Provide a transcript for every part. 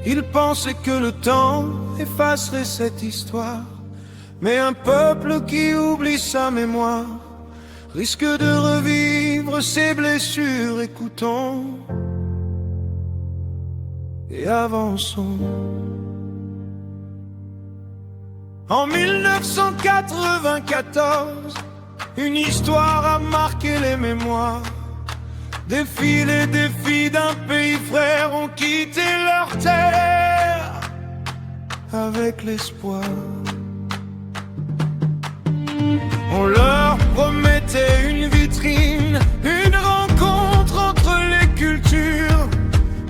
Il pensait que le temps effacerait cette histoire, mais un peuple qui oublie sa mémoire risque de revivre ses blessures. Écoutons et avançons. En 1994, une histoire a marqué les mémoires. Des fils et des filles d'un pays frère ont quitté leur terre avec l'espoir. On leur promettait une vitrine, une rencontre entre les cultures,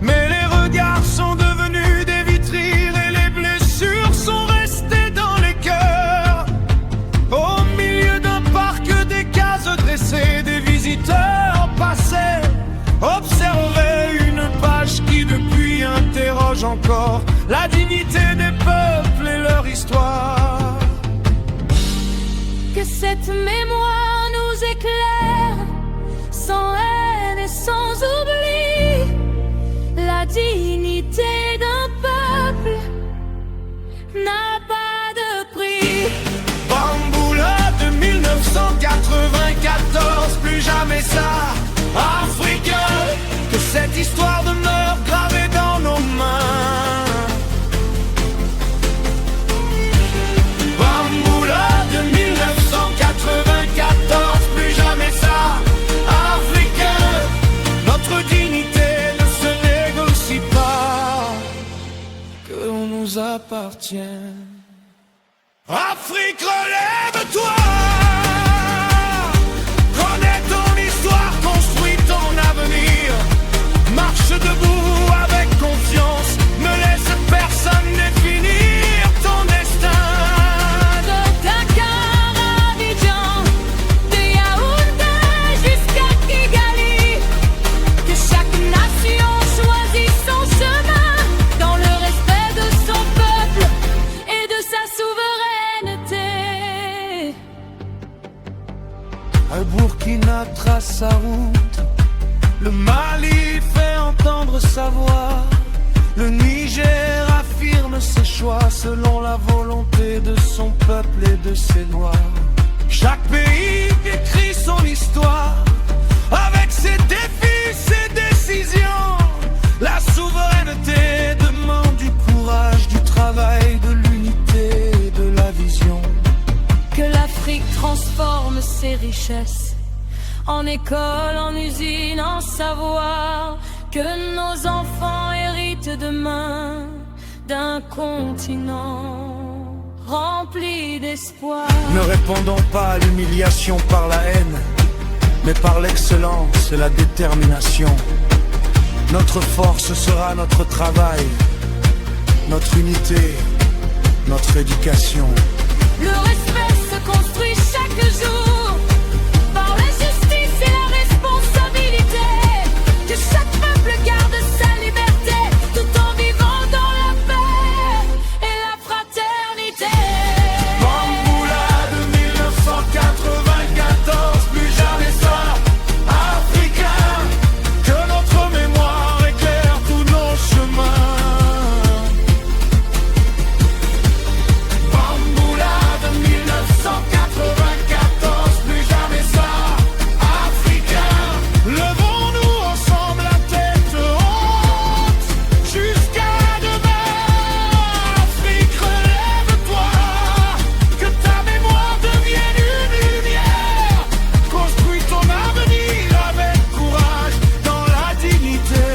mais les regards sont devenus des vitrines et les blessures sont restées dans les cœurs. Au milieu d'un parc, des cases dressées, des visiteurs passaient, observaient une page qui depuis interroge encore la dignité des peuples et leur histoire. Que cette mémoire nous éclaire, sans haine et sans oubli, la dignité d'un peuple n'a pas de prix. Bamboula de 1994, plus jamais ça, africain, que cette histoire demeure gravée dans nos mains. Bamboula de 1994, plus jamais ça, africain, notre dignité ne se négocie pas, que l'on nous appartient. Afrique, relève-toi, connais ton histoire, construis ton avenir, marche debout avec confiance, ne laisse personne définir ton destin. De Dakar à Abidjan, de Yaoundé jusqu'à Kigali, que chaque nation choisisse son chemin dans le respect de son peuple et de sa souveraineté. Un Burkina trace sa route, le Mali fait entendre sa voix, le Niger affirme ses choix selon la volonté de son peuple et de ses lois. Chaque pays écrit son histoire avec ses défis, ses décisions. La souveraineté demande du courage, du travail, de l'unité et de la vision. Que l'Afrique transforme ses richesses en école, en usine, en savoir. Que nos enfants héritent demain d'un continent rempli d'espoir. Ne répondons pas à l'humiliation par la haine, mais par l'excellence et la détermination. Notre force sera notre travail, notre unité, notre éducation. Le respect se construit chaque jour par la justice et la responsabilité. Que chaque peuple garde sa liberté tout en vivant dans la paix et la fraternité. Bamboula de 1994, plus jamais ça, africain, que notre mémoire éclaire tous nos chemins. Bamboula de 1994, plus jamais ça, africain, levons-nous ensemble la tête haute jusqu'à demain. Afrique, relève-toi, que ta mémoire devienne une lumière. Construis ton avenir avec courage, dans la dignité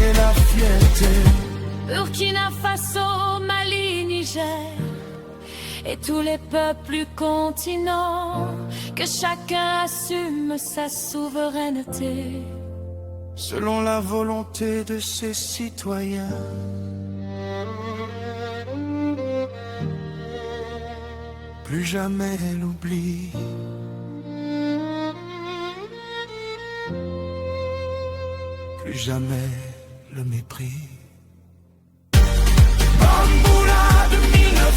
et la fierté. Burkina Faso, Mali, Niger et tous les peuples du continent, que chacun assume sa souveraineté Selon la volonté de ses citoyens. Plus jamais l'oubli. Plus jamais le mépris. Bamboula de 1994.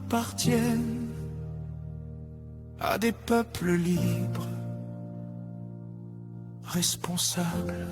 appartiennent à des peuples libres, responsables.